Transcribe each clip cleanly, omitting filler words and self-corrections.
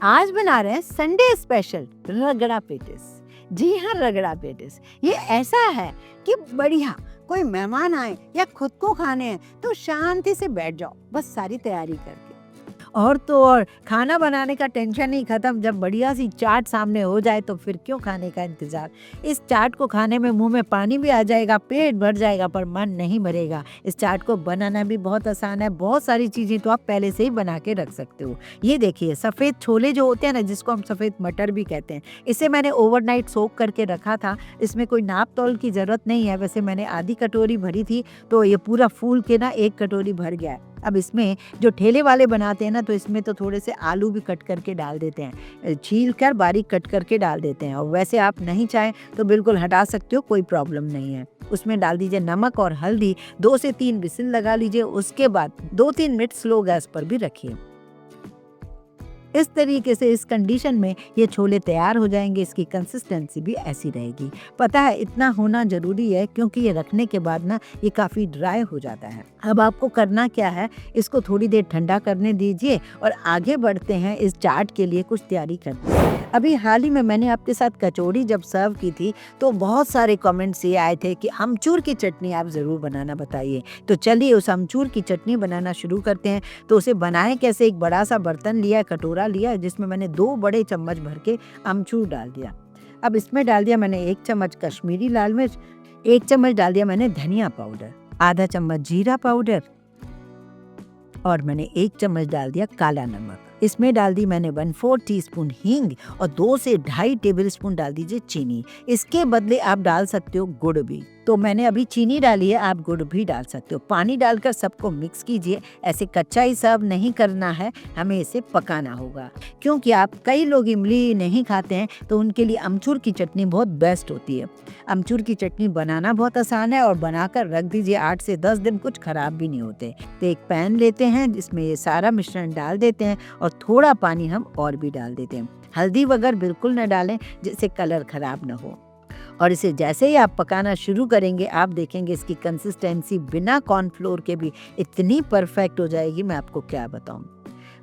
आज बना रहे हैं संडे स्पेशल रगड़ा पेटिस। जी हाँ, रगड़ा पेटिस ये ऐसा है कि बढ़िया कोई मेहमान आए या खुद को खाने हैं तो शांति से बैठ जाओ, बस सारी तैयारी करके। और तो और खाना बनाने का टेंशन ही खत्म। जब बढ़िया सी चाट सामने हो जाए तो फिर क्यों खाने का इंतजार। इस चाट को खाने में मुंह में पानी भी आ जाएगा, पेट भर जाएगा, पर मन नहीं भरेगा। इस चाट को बनाना भी बहुत आसान है। बहुत सारी चीजें तो आप पहले से ही बना के रख सकते हो। ये देखिए, सफेद छोले जो होते हैं ना, जिसको हम सफेद मटर भी कहते हैं, इसे मैंने ओवरनाइट सोक करके रखा था। इसमें कोई नाप तौल की जरूरत नहीं है। वैसे मैंने आधी कटोरी भरी थी तो ये पूरा फूल के ना 1 कटोरी भर गया है। अब इसमें जो ठेले वाले बनाते हैं ना, तो इसमें तो थोड़े से आलू भी कट करके डाल देते हैं, छील कर बारीक कट करके डाल देते हैं। और वैसे आप नहीं चाहें तो बिल्कुल हटा सकते हो, कोई प्रॉब्लम नहीं है। उसमें डाल दीजिए नमक और हल्दी, 2 से 3 विसिल लगा लीजिए। उसके बाद 2-3 मिनट स्लो गैस पर भी रखिए। इस तरीके से इस कंडीशन में ये छोले तैयार हो जाएंगे। इसकी कंसिस्टेंसी भी ऐसी रहेगी। पता है, इतना होना जरूरी है क्योंकि ये रखने के बाद ना ये काफ़ी ड्राई हो जाता है। अब आपको करना क्या है, इसको थोड़ी देर ठंडा करने दीजिए और आगे बढ़ते हैं। इस चाट के लिए कुछ तैयारी करते हैं। अभी हाल ही में मैंने आपके साथ कचौड़ी जब सर्व की थी तो बहुत सारे कमेंट्स ये आए थे कि अमचूर की चटनी आप ज़रूर बनाना बताइए। तो चलिए उस अमचूर की चटनी बनाना शुरू करते हैं। तो उसे बनाएं कैसे। एक बड़ा सा बर्तन लिया, कटोरा लिया, जिसमें मैंने 2 बड़े चम्मच भर के अमचूर डाल दिया। अब इसमें डाल दिया मैंने 1 चम्मच कश्मीरी लाल मिर्च, 1 चम्मच डाल दिया मैंने धनिया पाउडर, आधा चम्मच जीरा पाउडर और मैंने 1 चम्मच डाल दिया काला नमक। इसमें डाल दी मैंने 1/4 टीस्पून हींग और 2 से 2.5 टेबलस्पून डाल दीजिए चीनी। इसके बदले आप डाल सकते हो गुड़ भी। तो मैंने अभी चीनी डाली है, आप गुड़ भी डाल सकते हो। पानी डालकर सबको मिक्स कीजिए। ऐसे कच्चा ही सर्व नहीं करना है, हमें इसे पकाना होगा। क्योंकि आप कई लोग इमली नहीं खाते हैं तो उनके लिए अमचूर की चटनी बहुत बेस्ट होती है। अमचूर की चटनी बनाना बहुत आसान है और बनाकर रख दीजिए 8 से 10 दिन, कुछ खराब भी नहीं होते। तो एक पैन लेते हैं, जिसमें ये सारा मिश्रण डाल देते हैं और थोड़ा पानी हम और भी डाल देते हैं। हल्दी वगैरह बिल्कुल न डालें, जिससे कलर खराब न हो। और इसे जैसे ही आप पकाना शुरू करेंगे, आप देखेंगे इसकी कंसिस्टेंसी बिना कॉर्नफ्लोर के भी इतनी परफेक्ट हो जाएगी, मैं आपको क्या बताऊं।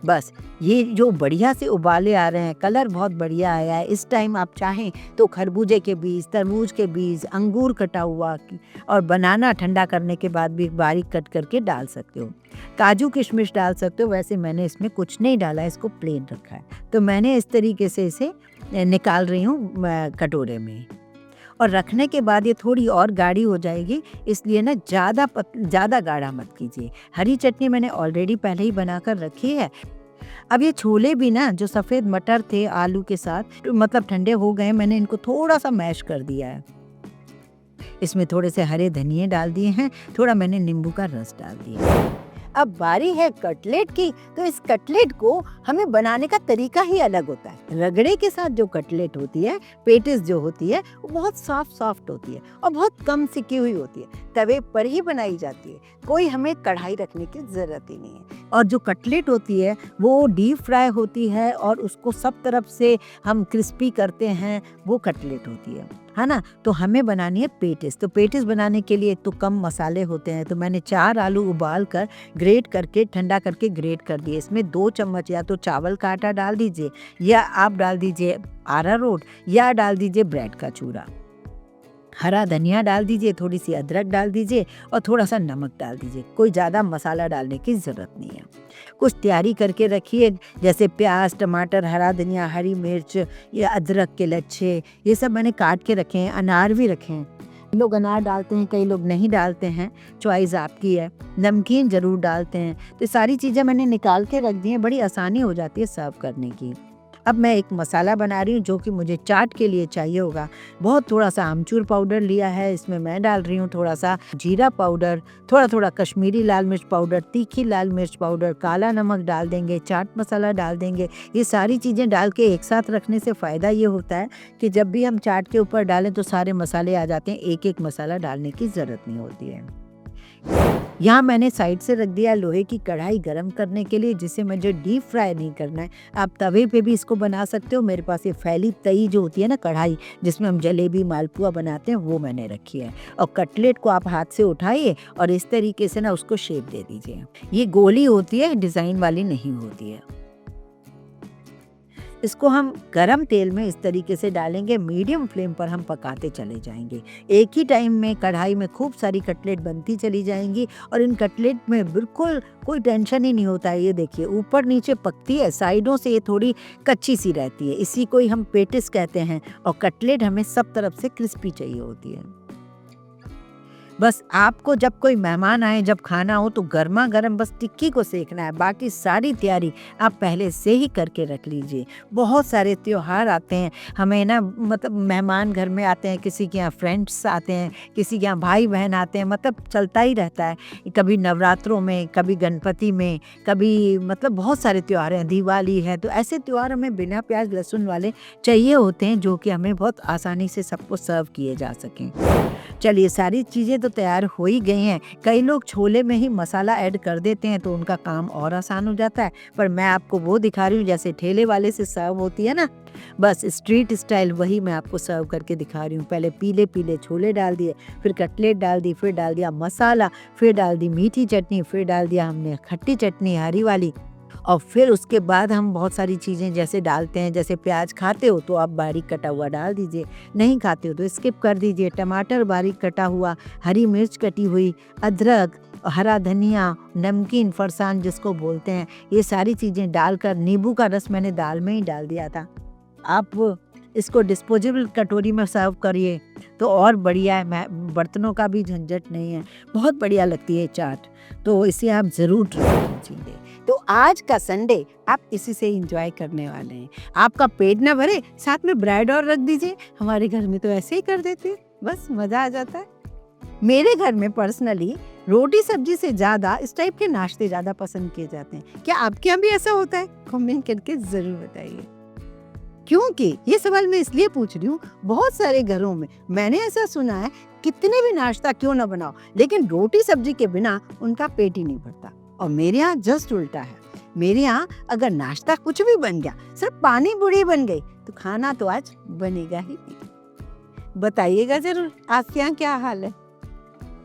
बस ये जो बढ़िया से उबाले आ रहे हैं, कलर बहुत बढ़िया आया है। इस टाइम आप चाहें तो खरबूजे के बीज, तरबूज के बीज, अंगूर कटा हुआ और बनाना ठंडा करने के बाद भी बारीक कट करके डाल सकते हो। काजू किशमिश डाल सकते हो। वैसे मैंने इसमें कुछ नहीं डाला है, इसको प्लेन रखा है। तो मैंने इस तरीके से इसे निकाल रही हूँ कटोरे में। और रखने के बाद ये थोड़ी और गाढ़ी हो जाएगी, इसलिए ना ज़्यादा गाढ़ा मत कीजिए। हरी चटनी मैंने ऑलरेडी पहले ही बनाकर रखी है। अब ये छोले भी ना, जो सफ़ेद मटर थे आलू के साथ, तो मतलब ठंडे हो गए, मैंने इनको थोड़ा सा मैश कर दिया है। इसमें थोड़े से हरे धनिए डाल दिए हैं, थोड़ा मैंने नींबू का रस डाल दिया है। अब बारी है कटलेट की। तो इस कटलेट को हमें बनाने का तरीका ही अलग होता है। रगड़े के साथ जो कटलेट होती है, पेटिस जो होती है, वो बहुत सॉफ्ट होती है और बहुत कम सिकी हुई होती है। तवे पर ही बनाई जाती है, कोई हमें कढ़ाई रखने की जरूरत ही नहीं है। और जो कटलेट होती है वो डीप फ्राई होती है और उसको सब तरफ से हम क्रिस्पी करते हैं, वो कटलेट होती है ना। तो हमें बनानी है पेटिस। तो पेटिस बनाने के लिए तो कम मसाले होते हैं। तो मैंने 4 आलू उबाल कर ग्रेट करके, ठंडा करके ग्रेट कर दिए। इसमें 2 चम्मच या तो चावल का आटा डाल दीजिए, या आप डाल दीजिए अरारोट, या डाल दीजिए ब्रेड का चूरा। हरा धनिया डाल दीजिए, थोड़ी सी अदरक डाल दीजिए और थोड़ा सा नमक डाल दीजिए। कोई ज़्यादा मसाला डालने की ज़रूरत नहीं है। कुछ तैयारी करके रखिए, जैसे प्याज, टमाटर, हरा धनिया, हरी मिर्च, या अदरक के लच्छे, ये सब मैंने काट के रखे हैं। अनार भी रखे हैं। लोग अनार डालते हैं, कई लोग नहीं डालते हैं, चॉइस आपकी है। नमकीन ज़रूर डालते हैं। तो सारी चीज़ें मैंने निकाल के रख दी हैं, बड़ी आसानी हो जाती है सर्व करने की। अब मैं एक मसाला बना रही हूँ जो कि मुझे चाट के लिए चाहिए होगा। बहुत थोड़ा सा आमचूर पाउडर लिया है, इसमें मैं डाल रही हूँ थोड़ा सा जीरा पाउडर, थोड़ा कश्मीरी लाल मिर्च पाउडर, तीखी लाल मिर्च पाउडर, काला नमक डाल देंगे, चाट मसाला डाल देंगे। ये सारी चीज़ें डाल के एक साथ रखने से फ़ायदा ये होता है कि जब भी हम चाट के ऊपर डालें तो सारे मसाले आ जाते हैं, एक मसाला डालने की ज़रूरत नहीं होती है। यहाँ मैंने साइड से रख दिया लोहे की कढ़ाई गरम करने के लिए, जिसे मुझे डीप फ्राई नहीं करना है। आप तवे पे भी इसको बना सकते हो। मेरे पास ये फैली तई जो होती है ना कढ़ाई, जिसमें हम जलेबी मालपुआ बनाते हैं, वो मैंने रखी है। और कटलेट को आप हाथ से उठाइए और इस तरीके से ना उसको शेप दे दीजिए। ये गोली होती है, डिज़ाइन वाली नहीं होती है। इसको हम गरम तेल में इस तरीके से डालेंगे, मीडियम फ्लेम पर हम पकाते चले जाएंगे। एक ही टाइम में कढ़ाई में खूब सारी कटलेट बनती चली जाएंगी और इन कटलेट में बिल्कुल कोई टेंशन ही नहीं होता है। ये देखिए ऊपर नीचे पकती है, साइडों से ये थोड़ी कच्ची सी रहती है, इसी को ही हम पेटिस कहते हैं। और कटलेट हमें सब तरफ से क्रिस्पी चाहिए होती है। बस आपको जब कोई मेहमान आए, जब खाना हो तो गर्मा गर्म बस टिक्की को सेकना है, बाकी सारी तैयारी आप पहले से ही करके रख लीजिए। बहुत सारे त्योहार आते हैं, हमें ना मतलब मेहमान घर में आते हैं, किसी के यहाँ फ्रेंड्स आते हैं, किसी के यहाँ भाई बहन आते हैं, मतलब चलता ही रहता है। कभी नवरात्रों में, कभी गणपति में, कभी मतलब बहुत सारे त्यौहार हैं, दिवाली है, तो ऐसे त्यौहार हमें बिना प्याज लहसुन वाले चाहिए होते हैं, जो कि हमें बहुत आसानी से सबको सर्व किए जा सकें। चलिए सारी चीज़ें तो तैयार हो ही गई हैं। कई लोग छोले में ही मसाला ऐड कर देते हैं तो उनका काम और आसान हो जाता है, पर मैं आपको वो दिखा रही हूँ जैसे ठेले वाले से सर्व होती है ना, बस स्ट्रीट स्टाइल वही मैं आपको सर्व करके दिखा रही हूँ। पहले पीले पीले छोले डाल दिए, फिर कटलेट डाल दी, फिर डाल दिया मसाला, फिर डाल दी मीठी चटनी, फिर डाल दिया हमने खट्टी चटनी हरी वाली, और फिर उसके बाद हम बहुत सारी चीज़ें जैसे डालते हैं, जैसे प्याज खाते हो तो आप बारीक कटा हुआ डाल दीजिए, नहीं खाते हो तो स्किप कर दीजिए। टमाटर बारीक कटा हुआ, हरी मिर्च कटी हुई, अदरक, हरा धनिया, नमकीन फरसान जिसको बोलते हैं, ये सारी चीज़ें डालकर नींबू का रस मैंने दाल में ही डाल दिया था। आप इसको डिस्पोजेबल कटोरी में सर्व करिए तो और बढ़िया है, मैं बर्तनों का भी झंझट नहीं है, बहुत बढ़िया लगती है चाट, तो इसे आप ज़रूर ट्राई कीजिए। तो आज का संडे आप इसी से एंजॉय करने वाले हैं। आपका पेट ना भरे, साथ में ब्रेड और रख दीजिए, हमारे घर में तो ऐसे ही कर देते हैं, बस मज़ा आ जाता है। मेरे घर में पर्सनली रोटी सब्जी से ज़्यादा इस टाइप के नाश्ते ज़्यादा पसंद किए जाते हैं। क्या आपके यहाँ भी ऐसा होता है? कमेंट करके ज़रूर बताइए। क्योंकि ये सवाल मैं इसलिए पूछ रही हूँ, बहुत सारे घरों में मैंने ऐसा सुना है, कितने भी नाश्ता क्यों ना बनाओ, लेकिन रोटी सब्जी के बिना उनका पेट ही नहीं भरता। और मेरे यहाँ जस्ट उल्टा है। मेरे यहाँ अगर नाश्ता कुछ भी बन गया, सिर्फ पानी पूरी बन गई, तो खाना तो आज बनेगा ही नहीं। बताइएगा जरूर आपके यहाँ क्या हाल है।